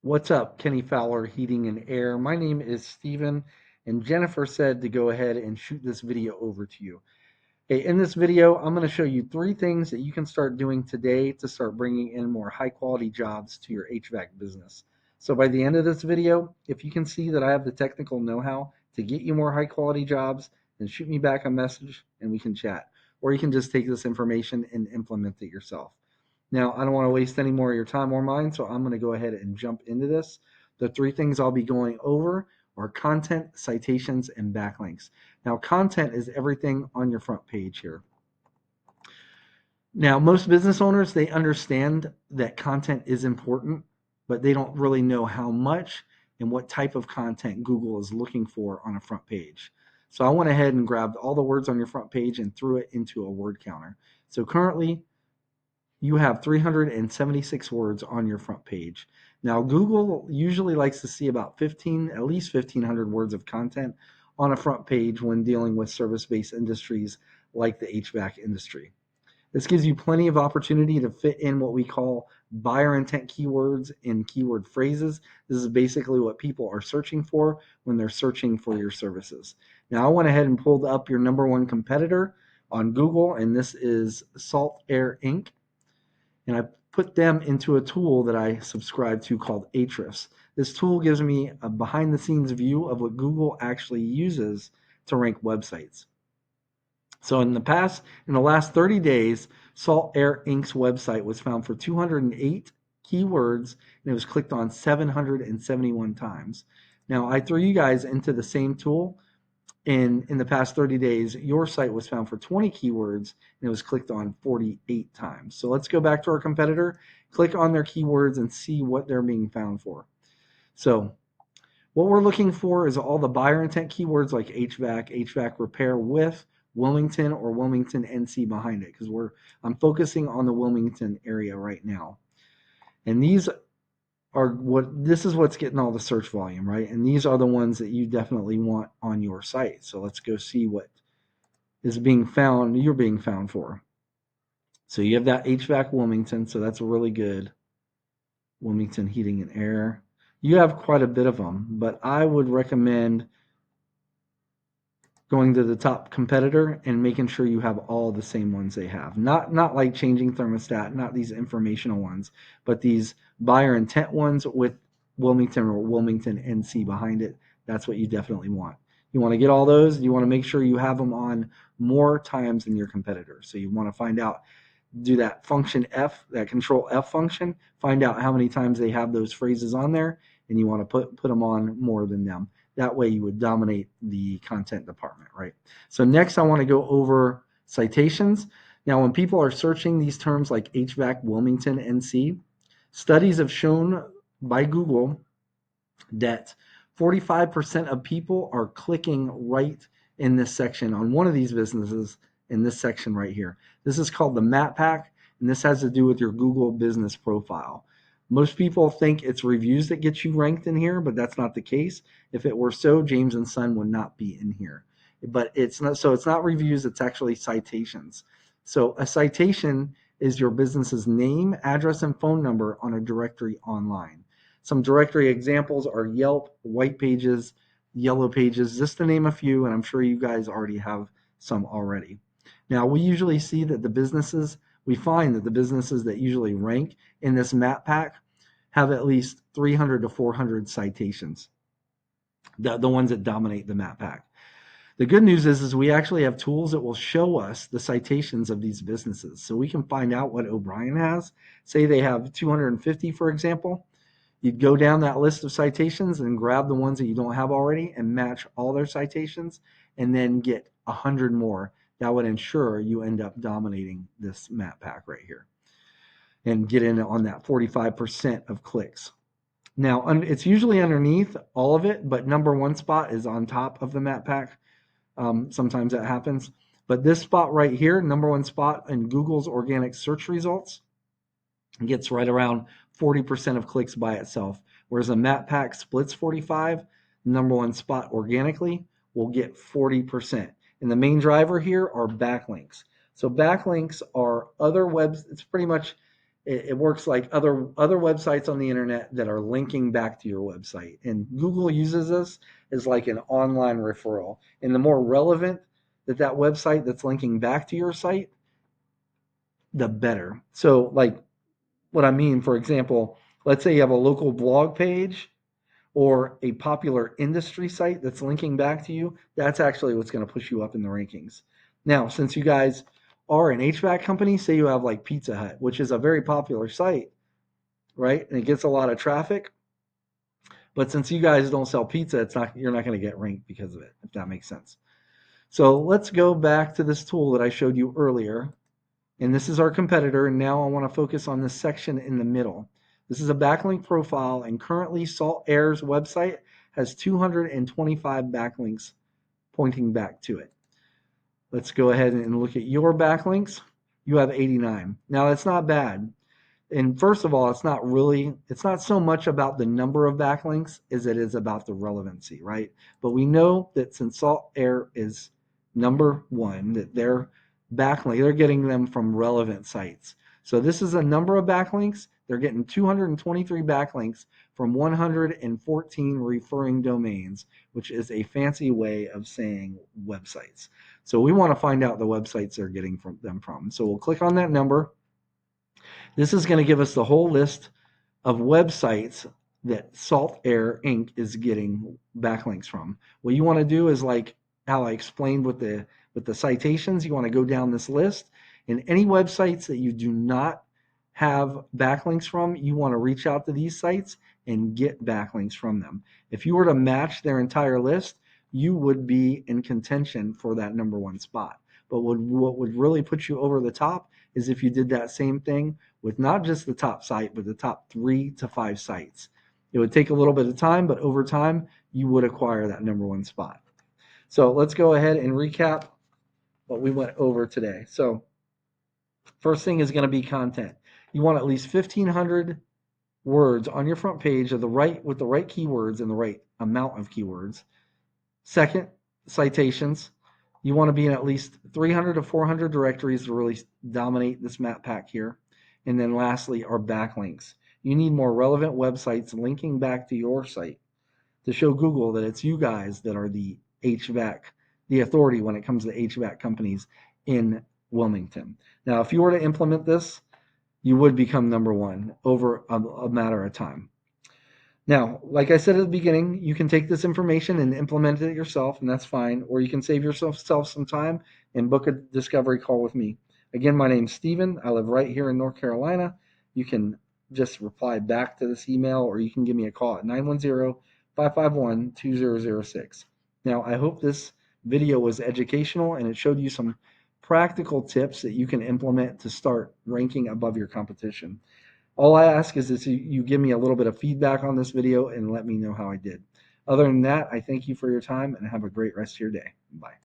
What's up, Kenny Fowler, Heating and Air? My name is Steven, and Jennifer said to go ahead and shoot this video over to you. Hey, in this video, I'm going to show you 3 things that you can start doing today to start bringing in more high quality jobs to your HVAC business. So by the end of this video, if you can see that I have the technical know-how to get you more high quality jobs, then shoot me back a message and we can chat. Or you can just take this information and implement it yourself. Now, I don't want to waste any more of your time or mine, so I'm going to go ahead and jump into this. The 3 things I'll be going over are content, citations, and backlinks. Now, content is everything on your front page here. Now, most business owners, they understand that content is important, but they don't really know how much and what type of content Google is looking for on a front page. So I went ahead and grabbed all the words on your front page and threw it into a word counter. So currently, you have 376 words on your front page. Now, Google usually likes to see about at least 1,500 words of content on a front page when dealing with service-based industries like the HVAC industry. This gives you plenty of opportunity to fit in what we call buyer intent keywords and keyword phrases. This is basically what people are searching for when they're searching for your services. Now, I went ahead and pulled up your number one competitor on Google, and this is Salt Air Inc. And I put them into a tool that I subscribe to called Ahrefs. This tool gives me a behind the scenes view of what Google actually uses to rank websites. So in the last 30 days, Salt Air Inc.'s website was found for 208 keywords and it was clicked on 771 times. Now I threw you guys into the same tool. In the past 30 days, your site was found for 20 keywords and it was clicked on 48 times. So let's go back to our competitor, click on their keywords and see what they're being found for. So what we're looking for is all the buyer intent keywords like HVAC repair with Wilmington or Wilmington NC behind it, because I'm focusing on the Wilmington area right now. And this is what's getting all the search volume, right? And these are the ones that you definitely want on your site. So let's go see what is you're being found for. So you have that HVAC Wilmington, so that's really good. Wilmington Heating and Air. You have quite a bit of them, but I would recommend going to the top competitor and making sure you have all the same ones they have. Not like changing thermostat, not these informational ones, but these buyer intent ones with Wilmington or Wilmington NC behind it. That's what you definitely want. You want to get all those. You want to make sure you have them on more times than your competitor. So you want to find out, do that function F, that control F function, find out how many times they have those phrases on there, and you want to put them on more than them. That way you would dominate the content department, right? So next I want to go over citations. Now, when people are searching these terms like HVAC Wilmington NC, studies have shown by Google that 45% of people are clicking right in this section on one of these businesses in this section right here. This is called the map pack, and this has to do with your Google business profile. Most people think it's reviews that get you ranked in here, but that's not the case. If it were so, James and Son would not be in here. But it's not, so it's not reviews, it's actually citations. So a citation is your business's name, address, and phone number on a directory online. Some directory examples are Yelp, White Pages, Yellow Pages, just to name a few, and I'm sure you guys already have some already. Now, we find that the businesses that usually rank in this map pack have at least 300 to 400 citations, the ones that dominate the map pack. The good news is we actually have tools that will show us the citations of these businesses. So we can find out what O'Brien has. Say they have 250, for example. You'd go down that list of citations and grab the ones that you don't have already and match all their citations and then get 100 more. That would ensure you end up dominating this map pack right here and get in on that 45% of clicks. Now, it's usually underneath all of it, but number one spot is on top of the map pack. Sometimes that happens. But this spot right here, number one spot in Google's organic search results, gets right around 40% of clicks by itself. Whereas a map pack splits 45, number one spot organically will get 40%. And the main driver here are backlinks. So backlinks are other webs. It's pretty much It works like other websites on the internet that are linking back to your website. And Google uses this as like an online referral. And the more relevant that website that's linking back to your site, the better. So like what I mean, for example, let's say you have a local blog page or a popular industry site that's linking back to you, that's actually what's going to push you up in the rankings. Now, since you guys are an HVAC company, say you have like Pizza Hut, which is a very popular site, right? And it gets a lot of traffic. But since you guys don't sell pizza, you're not going to get ranked because of it, if that makes sense. So let's go back to this tool that I showed you earlier. And this is our competitor. And now I want to focus on this section in the middle. This is a backlink profile, and currently Salt Air's website has 225 backlinks pointing back to it. Let's go ahead and look at your backlinks. You have 89. Now that's not bad. And first of all, it's not so much about the number of backlinks as it is about the relevancy, right? But we know that since Salt Air is number one, that they're getting them from relevant sites. So this is a number of backlinks. They're getting 223 backlinks from 114 referring domains, which is a fancy way of saying websites. So we want to find out the websites they're getting them from. So we'll click on that number. This is going to give us the whole list of websites that Salt Air Inc. is getting backlinks from. What you want to do is like how I explained with the citations, you want to go down this list, and any websites that you do not have backlinks from, you want to reach out to these sites and get backlinks from them. If you were to match their entire list, you would be in contention for that number one spot. But what would really put you over the top is if you did that same thing with not just the top site, but the top 3 to 5 sites. It would take a little bit of time, but over time, you would acquire that number one spot. So let's go ahead and recap what we went over today. So first thing is going to be content. You want at least 1,500 words on your front page with the right keywords and the right amount of keywords. Second, citations. You want to be in at least 300 to 400 directories to really dominate this map pack here. And then lastly, are backlinks. You need more relevant websites linking back to your site to show Google that it's you guys that are the HVAC, the authority when it comes to HVAC companies in Wilmington. Now, if you were to implement this, you would become number one over a matter of time. Now, like I said at the beginning, you can take this information and implement it yourself, and that's fine. Or you can save yourself some time and book a discovery call with me. Again, my name's Steven. I live right here in North Carolina. You can just reply back to this email, or you can give me a call at 910-551-2006. Now, I hope this video was educational and it showed you some practical tips that you can implement to start ranking above your competition. All I ask is that you give me a little bit of feedback on this video and let me know how I did. Other than that, I thank you for your time and have a great rest of your day. Bye.